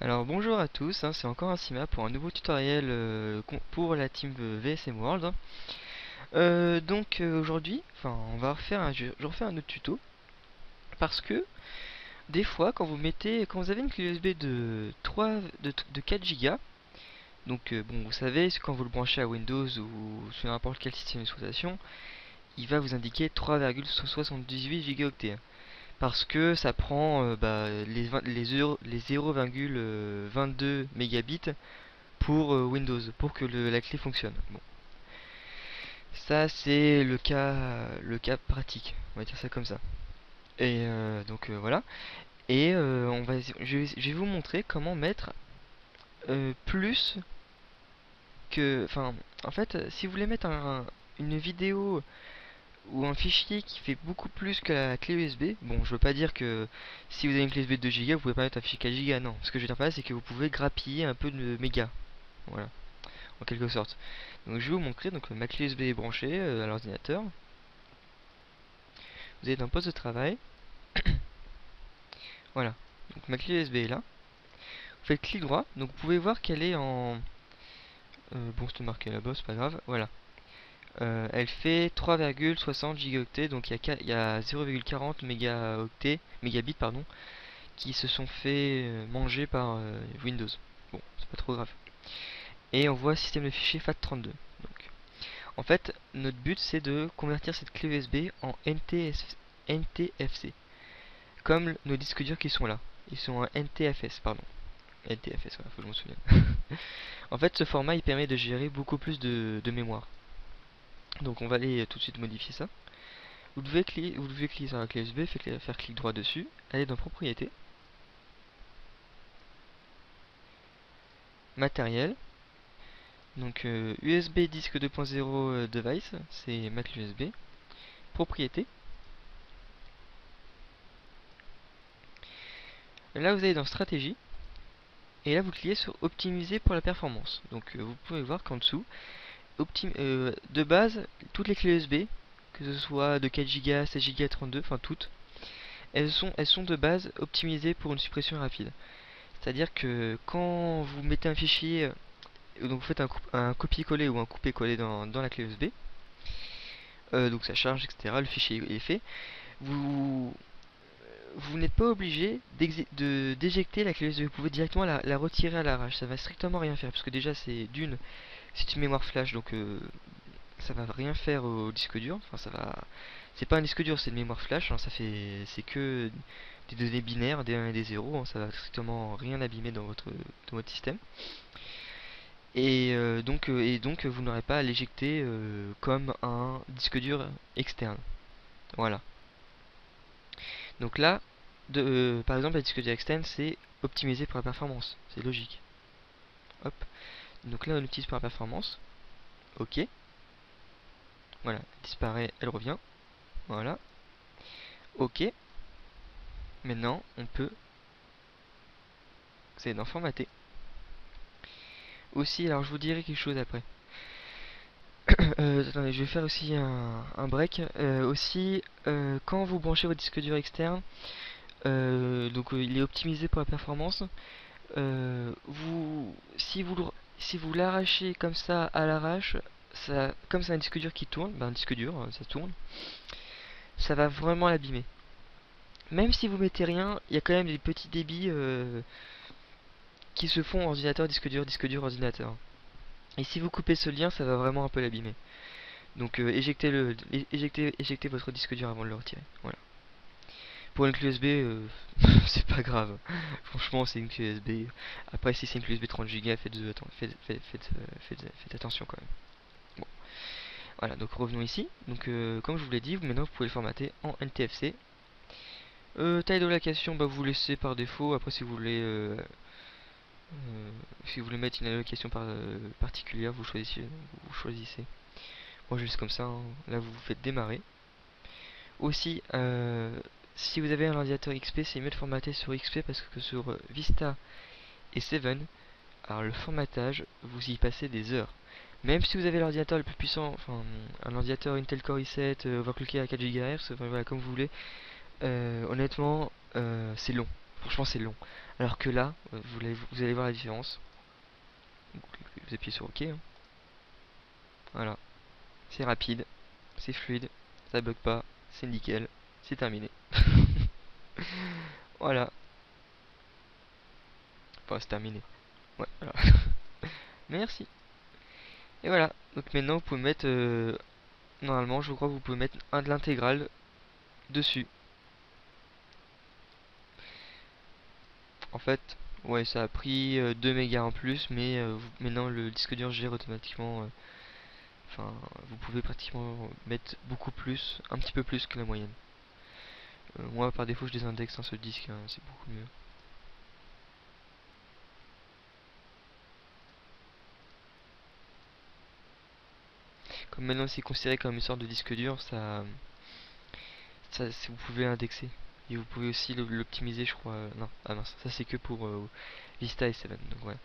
Alors bonjour à tous, c'est encore un Sima pour un nouveau tutoriel pour la team VSM World. Aujourd'hui, on va refaire je refais un autre tuto parce que des fois quand vous avez une clé USB de 4 Go, bon vous savez quand vous le branchez à Windows ou sur n'importe quel système d'exploitation, il va vous indiquer 3,78 Go. Parce que ça prend les 0,22 mégabits pour Windows, pour que la clé fonctionne. Bon, ça c'est le cas pratique, on va dire ça comme ça. Voilà. Et je vais vous montrer comment mettre plus que, en fait, si vous voulez mettre une vidéo ou un fichier qui fait beaucoup plus que la clé USB, bon, je veux pas dire que si vous avez une clé USB de 2 Go, vous pouvez pas mettre un fichier 4 Go, non. Ce que je veux dire par là, c'est que vous pouvez grappiller un peu de mégas, voilà, en quelque sorte. Donc je vais vous montrer, donc ma clé USB est branchée à l'ordinateur. Vous êtes dans poste de travail, voilà. Donc ma clé USB est là. Vous faites clic droit, donc vous pouvez voir qu'elle est en... bon, c'était marqué là-bas, c'est pas grave, voilà. Elle fait 3,60 gigaoctets, donc il y a 0,40 mégabits pardon, qui se sont fait manger par Windows. Bon, c'est pas trop grave. Et on voit système de fichiers FAT32. Donc, en fait, notre but c'est de convertir cette clé USB en NTFC, comme nos disques durs qui sont là. Ils sont en NTFS, pardon. NTFS, voilà, faut que je m'en souvienne. En fait, ce format il permet de gérer beaucoup plus de mémoire. Donc on va aller tout de suite modifier ça. Vous devez cliquer sur la clé USB, faire clic droit dessus, aller dans Propriétés, Matériel, donc USB disque 2.0 device, c'est ma clé USB, Propriétés. Là vous allez dans Stratégie, et là vous cliquez sur Optimiser pour la performance. Donc vous pouvez voir qu'en dessous, de base, toutes les clés USB, que ce soit de 4 Go, 16 Go, 32, enfin toutes, elles sont de base optimisées pour une suppression rapide. C'est-à-dire que quand vous mettez un fichier, donc vous faites un copier-coller ou un couper-coller dans la clé USB, donc ça charge, etc. Le fichier est fait. Vous, vous n'êtes pas obligé d'éjecter la clé USB. Vous pouvez directement la retirer à l'arrache. Ça va strictement rien faire, parce que déjà c'est une mémoire flash, donc ça va rien faire au disque dur. Enfin, c'est pas un disque dur, c'est une mémoire flash. Hein, c'est que des données binaires, des 1 et des 0. Hein, ça va strictement rien abîmer dans votre système. Et donc vous n'aurez pas à l'éjecter comme un disque dur externe. Voilà. Donc là, par exemple, un disque dur externe, c'est optimisé pour la performance. C'est logique. Hop. Donc là, on utilise pour la performance. Ok. Voilà. Elle disparaît, elle revient. Voilà. Ok. Maintenant, on peut... C'est dans formater. Aussi, alors je vous dirai quelque chose après. Attendez, je vais faire aussi un break. Quand vous branchez votre disque dur externe, il est optimisé pour la performance. Si vous l'arrachez comme ça à l'arrache, comme c'est un disque dur qui tourne, un disque dur, ça tourne, ça va vraiment l'abîmer. Même si vous mettez rien, il y a quand même des petits débits qui se font ordinateur, disque dur, ordinateur. Et si vous coupez ce lien, ça va vraiment un peu l'abîmer. Donc éjectez votre disque dur avant de le retirer. Voilà. Pour une clé USB, c'est pas grave. Franchement, c'est une clé USB. Après, si c'est une clé USB 30 Go, faites attention quand même. Bon. Voilà, donc revenons ici. Donc, comme je vous l'ai dit, maintenant vous pouvez le formater en NTFC. Taille de l'allocation, vous laissez par défaut. Après, si vous voulez mettre une allocation particulière, vous choisissez. Moi, je laisse comme ça. Hein. Là, vous faites démarrer. Aussi, si vous avez un ordinateur XP, c'est mieux de formater sur XP parce que sur Vista et 7, alors le formatage, vous y passez des heures. Même si vous avez l'ordinateur le plus puissant, enfin un ordinateur Intel Core i7 overclocké à 4 GHz, enfin voilà, comme vous voulez, honnêtement, c'est long. Franchement, c'est long. Alors que là, vous allez voir la différence. Donc, vous appuyez sur OK, hein. Voilà, c'est rapide, c'est fluide, ça bug pas, c'est nickel, c'est terminé. Voilà, enfin c'est terminé. Ouais, voilà. Merci. Et voilà, donc maintenant vous pouvez mettre, normalement je crois que vous pouvez mettre un de l'intégrale dessus. En fait, ouais, ça a pris 2 mégas en plus, mais maintenant le disque dur gère automatiquement. Enfin, vous pouvez pratiquement mettre beaucoup plus, un petit peu plus que la moyenne. Moi, par défaut, je désindexe un seul disque, hein, c'est beaucoup mieux. Comme maintenant c'est considéré comme une sorte de disque dur, vous pouvez indexer. Et vous pouvez aussi l'optimiser, je crois. Non, ah mince, ça c'est que pour Vista et 7. Donc voilà.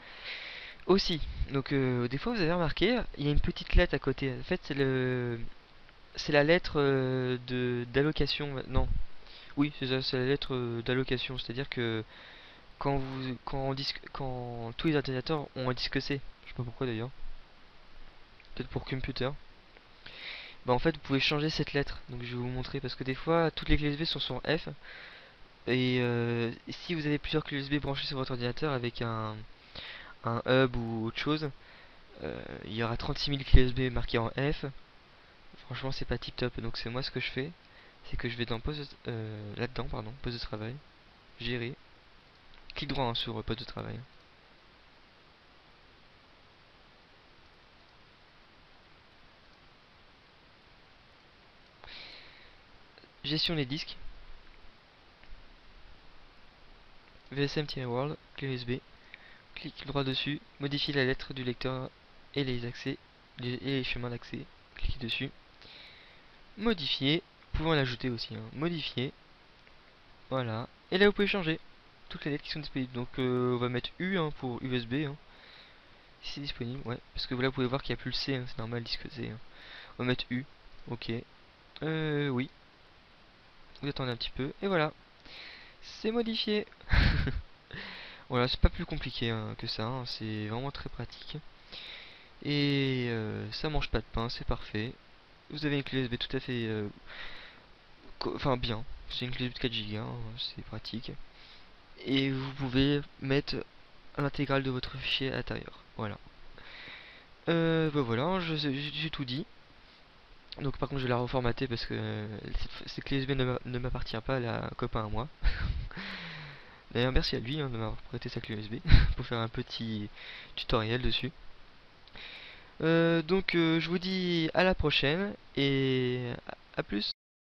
Aussi, donc des fois vous avez remarqué, il y a une petite lettre à côté. En fait, c'est la lettre de d'allocation. Non, oui, c'est ça, c'est la lettre d'allocation. C'est-à-dire que quand tous les ordinateurs ont un disque C, je sais pas pourquoi d'ailleurs, peut-être pour computer. Bah en fait vous pouvez changer cette lettre. Donc je vais vous montrer parce que des fois toutes les clés USB sont sur F. Et si vous avez plusieurs clés USB branchées sur votre ordinateur avec un hub ou autre chose, il y aura 36 000 clés USB marquées en F. Franchement, c'est pas tip top. Donc, c'est moi ce que je fais, c'est que je vais dans là-dedans, pardon, poste de travail, gérer, clic droit hein, sur poste de travail. Gestion des disques, VSM-World, clé USB, clic droit dessus, modifier la lettre du lecteur et les accès et les chemins d'accès, cliquez dessus, modifier, vous pouvez l'ajouter aussi, hein, modifier, voilà, et là vous pouvez changer toutes les lettres qui sont disponibles. Donc on va mettre U hein, pour USB, hein, si c'est disponible, ouais, parce que là vous pouvez voir qu'il n'y a plus le C, hein, c'est normal, disque C, hein. On va mettre U, ok, oui, vous attendez un petit peu, et voilà, c'est modifié. Voilà, c'est pas plus compliqué hein, que ça, hein, c'est vraiment très pratique. Et ça mange pas de pain, c'est parfait. Vous avez une clé USB tout à fait, enfin bien, c'est une clé USB de 4 Go, hein, c'est pratique. Et vous pouvez mettre l'intégrale de votre fichier à l'intérieur, voilà. Bah voilà, j'ai tout dit. Donc par contre je vais la reformater parce que cette clé USB ne m'appartient pas, elle a un copain à moi. D'ailleurs merci à lui hein, de m'avoir prêté sa clé USB pour faire un petit tutoriel dessus. Donc je vous dis à la prochaine et à plus.